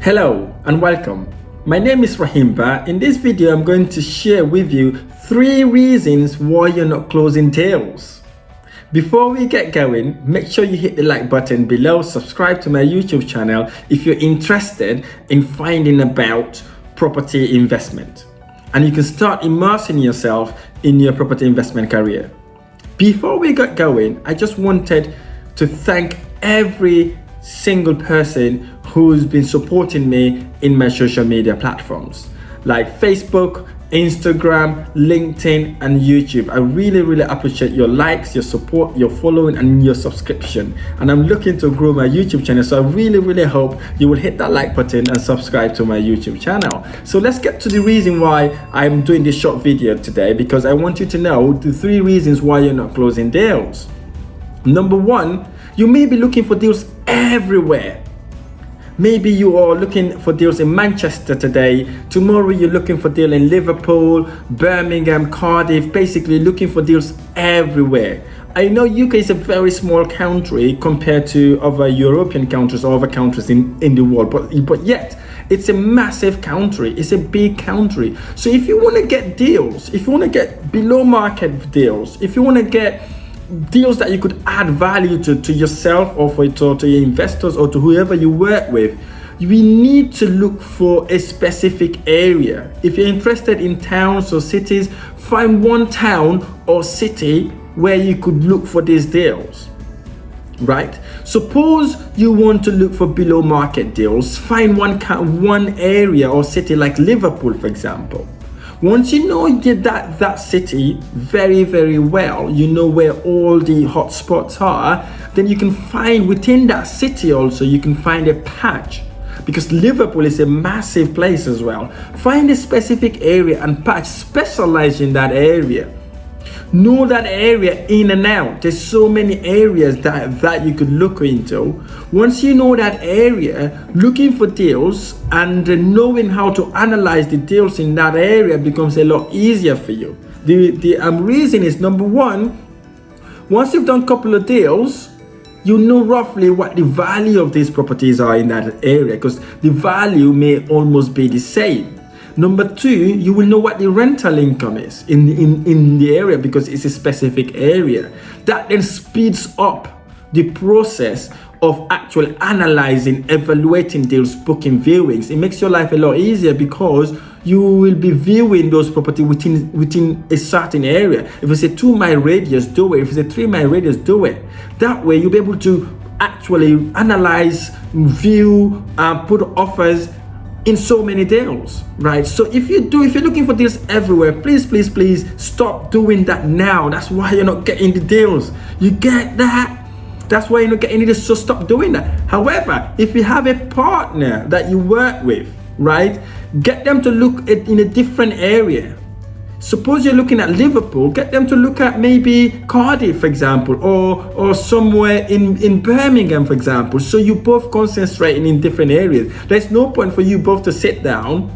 Hello and welcome. My name is Rahim. In this video, I'm going to share with you 3 reasons why you're not closing deals. Before we get going, make sure you hit the like button below, subscribe to my YouTube channel if you're interested in finding about property investment. And you can start immersing yourself in your property investment career. Before we get going, I just wanted to thank every single person who's been supporting me in my social media platforms like Facebook, Instagram, LinkedIn, and YouTube. I really appreciate your likes, your support, your following, and your subscription. And I'm looking to grow my YouTube channel, so I really hope you will hit that like button and subscribe to my YouTube channel. So let's get to the reason why I'm doing this short video today, because I want you to know the 3 reasons why you're not closing deals. Number 1, you may be looking for deals everywhere. Maybe you are looking for deals in Manchester today. Tomorrow you're looking for deal in Liverpool, Birmingham, Cardiff, basically looking for deals everywhere. I know UK is a very small country compared to other European countries or other countries in the world, but yet it's a massive country. It's a big country. So if you want to get deals, if you want to get below market deals, if you want to get deals that you could add value to yourself or to your investors or to whoever you work with, we need to look for a specific area. If you're interested in towns or cities, find one town or city where you could look for these deals, right? Suppose you want to look for below market deals, find one area or city like Liverpool, for example. Once you know that city very well, you know where all the hot spots are, then you can find within that city also, you can find a patch, because Liverpool is a massive place as well. Find a specific area and patch, specialize in that area. Know that area in and out. There's so many areas that you could look into. Once you know that area, looking for deals and knowing how to analyze the deals in that area becomes a lot easier for you. The reason is, number 1, once you've done a couple of deals, you know roughly what the value of these properties are in that area, because the value may almost be the same. Number 2, you will know what the rental income is in the area, because it's a specific area. That then speeds up the process of actually analyzing, evaluating deals, booking viewings. It makes your life a lot easier because you will be viewing those property within a certain area. If it's a 2-mile radius, do it. If it's a 3-mile radius, do it. That way you'll be able to actually analyze, view, and put offers in so many deals, right? So if you're looking for deals everywhere, please stop doing that now. That's why you're not getting the deals. You get that? That's why you're not getting it. So stop doing that. However, if you have a partner that you work with, right, get them to look in a different area. Suppose you're looking at Liverpool, get them to look at maybe Cardiff, for example, or somewhere in Birmingham, for example. So you both concentrating in different areas. There's no point for you both to sit down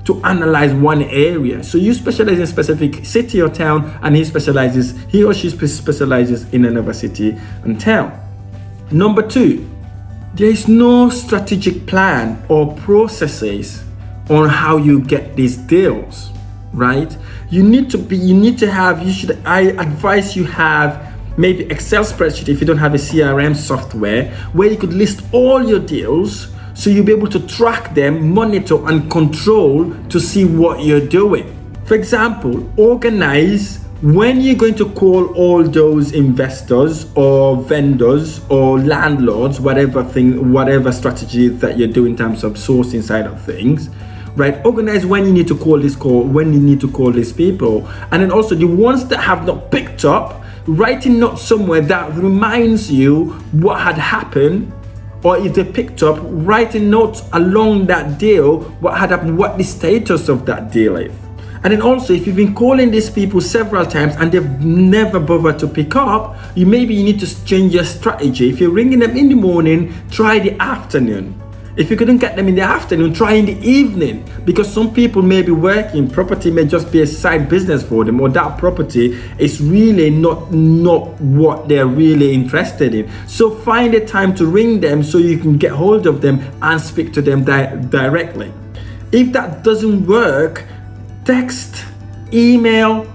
to analyze one area. So you specialize in a specific city or town, and he or she specializes in another city and town. Number 2, there is no strategic plan or processes on how you get these deals, right? I advise you have maybe Excel spreadsheet if you don't have a CRM software, where you could list all your deals, so you'll be able to track them, monitor and control to see what you're doing. For example, organize when you're going to call all those investors or vendors or landlords, whatever strategy that you're doing in terms of sourcing side of things. Right, organize when you need to call when you need to call these people, and then also the ones that have not picked up, write a note somewhere that reminds you what had happened, or if they picked up, write a note along that deal, what had happened, what the status of that deal is. And then also, if you've been calling these people several times and they've never bothered to pick up, maybe you need to change your strategy. If you're ringing them in the morning, try the afternoon. If you couldn't get them in the afternoon, try in the evening, because some people may be working, property may just be a side business for them, or that property is really not what they're really interested in. So find a time to ring them so you can get hold of them and speak to them directly. If that doesn't work, text, email,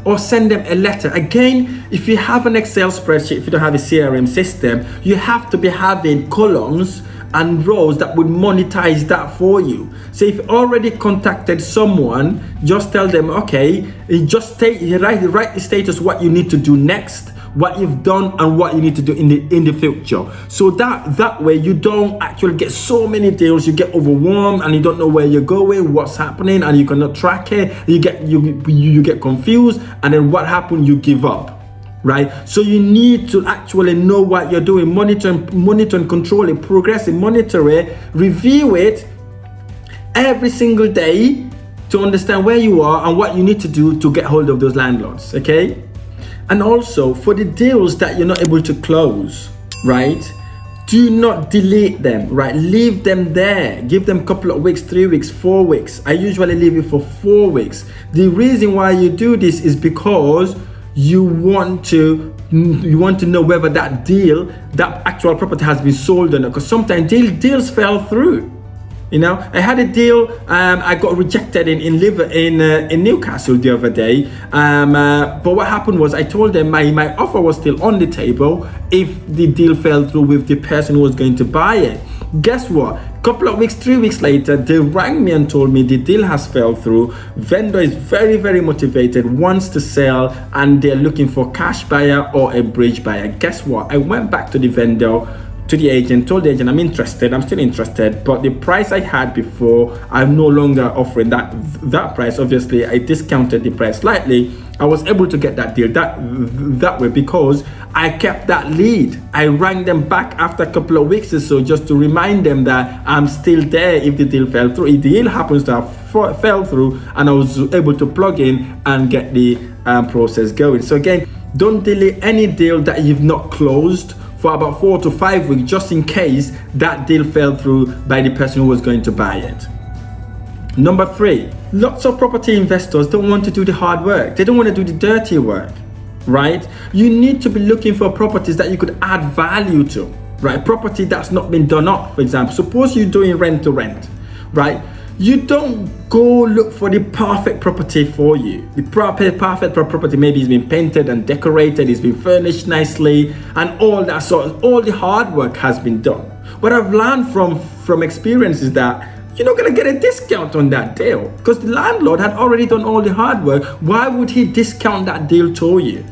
or send them a letter. Again, if you have an Excel spreadsheet, if you don't have a CRM system, you have to be having columns and rows that would monetize that for you. So if you already contacted someone, just tell them, okay, just write the status, what you need to do next, what you've done, and what you need to do in the future. So that way you don't actually get so many deals, you get overwhelmed and you don't know where you're going, what's happening, and you cannot track it. You get confused, and then what happened? You give up. Right? So you need to actually know what you're doing, monitor and control it, progress it, monitor it, review it every single day to understand where you are and what you need to do to get hold of those landlords, okay? And also for the deals that you're not able to close, right? Do not delete them, right? Leave them there. Give them a couple of weeks, 3 weeks, 4 weeks. I usually leave it for 4 weeks. The reason why you do this is because you want to know whether that deal, that actual property has been sold or not, because sometimes deals fell through. You know, I had a deal, I got rejected in Newcastle the other day, but what happened was I told them my offer was still on the table if the deal fell through with the person who was going to buy it. Guess what? Couple of weeks, 3 weeks later, they rang me and told me the deal has fell through. Vendor is very, very motivated, wants to sell, and they're looking for cash buyer or a bridge buyer. Guess what? I went back to the vendor, to the agent, told the agent I'm interested, I'm still interested, but the price I had before, I'm no longer offering that price. Obviously, I discounted the price slightly. I was able to get that deal that way because I kept that lead. I rang them back after a couple of weeks or so just to remind them that I'm still there if the deal fell through. If the deal happens to have fell through, and I was able to plug in and get the process going. So again, don't delete any deal that you've not closed for about 4 to 5 weeks, just in case that deal fell through by the person who was going to buy it. Number 3, lots of property investors don't want to do the hard work. They don't want to do the dirty work, right? You need to be looking for properties that you could add value to, right? Property that's not been done up, for example. Suppose you're doing rent to rent, right? You don't go look for the perfect property for you. The perfect property, maybe it's been painted and decorated, it's been furnished nicely, and all that sort. All the hard work has been done. What I've learned from experience is that you're not going to get a discount on that deal because the landlord had already done all the hard work. Why would he discount that deal to you?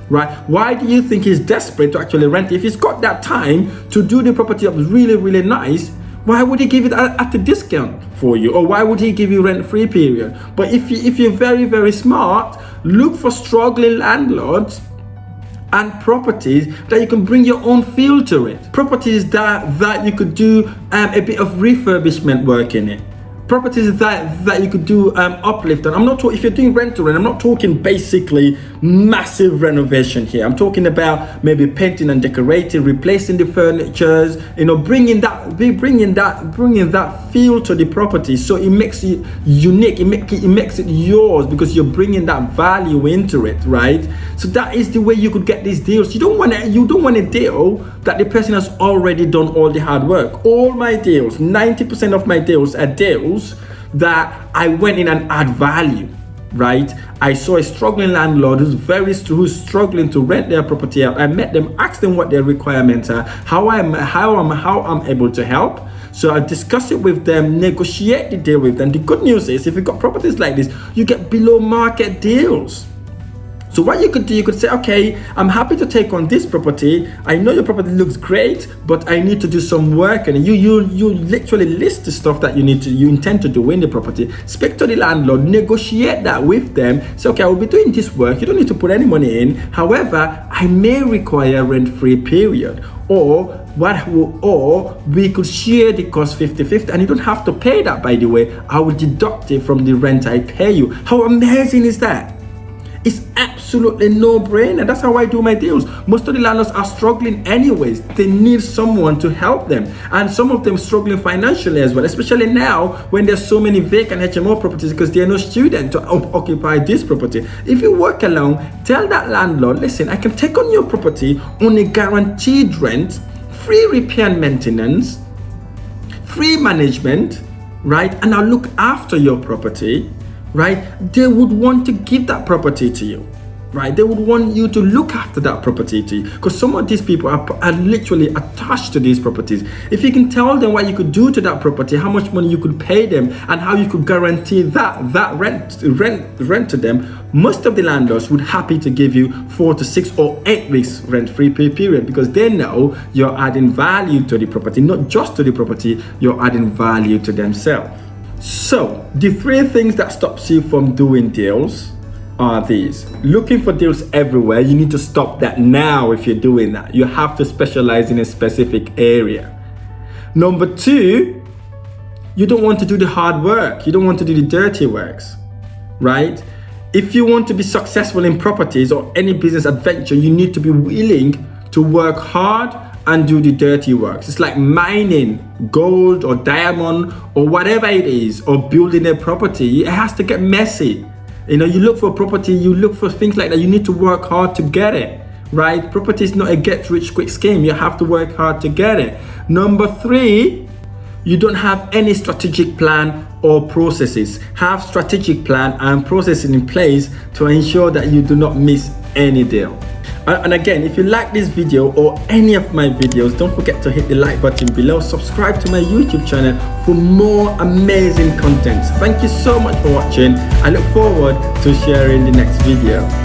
Right? Why do you think he's desperate to actually rent? If he's got that time to do the property up really, really nice, why would he give it at a discount for you? Or why would he give you rent-free period? But if you're very, very smart, look for struggling landlords and properties that you can bring your own feel to it. Properties that you could do a bit of refurbishment work in it. Properties that you could do uplift on. I'm not talking, if you're doing rent to rent, I'm not talking basically massive renovation here. I'm talking about maybe painting and decorating, replacing the furnitures, you know, bringing that feel to the property, so it makes it unique. It makes it yours because you're bringing that value into it, right? So that is the way you could get these deals. You don't want a deal that the person has already done all the hard work. All my deals, 90% of my deals are deals that I went in and add value, right? I saw a struggling landlord who's struggling to rent their property out. I met them, asked them what their requirements are, how I'm able to help. So I discuss it with them, negotiate the deal with them. The good news is, if you've got properties like this, you get below market deals. So what you could do, you could say, okay, I'm happy to take on this property. I know your property looks great, but I need to do some work. And you literally list the stuff that you intend to do in the property. Speak to the landlord, negotiate that with them. Say, okay, I will be doing this work. You don't need to put any money in. However, I may require rent-free period. Or we could share the cost 50-50, and you don't have to pay that, by the way. I will deduct it from the rent I pay you. How amazing is that? It's absolutely no-brainer. That's how I do my deals. Most of the landlords are struggling anyways. They need someone to help them, and some of them struggling financially as well, especially now when there's so many vacant HMO properties because there are no students to occupy this property. If you work alone, tell that landlord, listen, I can take on your property on a guaranteed rent, free repair and maintenance, free management, right? And I'll look after your property, right? They would want to give that property to you, right? They would want you to look after that property to you, because some of these people are literally attached to these properties. If you can tell them what you could do to that property, how much money you could pay them, and how you could guarantee that rent to them, most of the landlords would happy to give you 4 to 6 or 8 weeks rent-free pay period, because they know you're adding value to the property, not just to the property, you're adding value to themselves. So the 3 things that stops you from doing deals are these. Looking for deals everywhere. You need to stop that now. If you're doing that, you have to specialize in a specific area. Number 2, you don't want to do the hard work. You don't want to do the dirty works, right? If you want to be successful in properties or any business adventure, you need to be willing to work hard and do the dirty works. It's like mining gold or diamond or whatever it is, or building a property. It has to get messy. You know, you look for property, you look for things like that, you need to work hard to get it, right? Property is not a get rich quick scheme. You have to work hard to get it. Number 3, you don't have any strategic plan or processes. Have strategic plan and processes in place to ensure that you do not miss any deal. And again, if you like this video or any of my videos, don't forget to hit the like button below. Subscribe to my YouTube channel for more amazing content. Thank you so much for watching. I look forward to sharing the next video.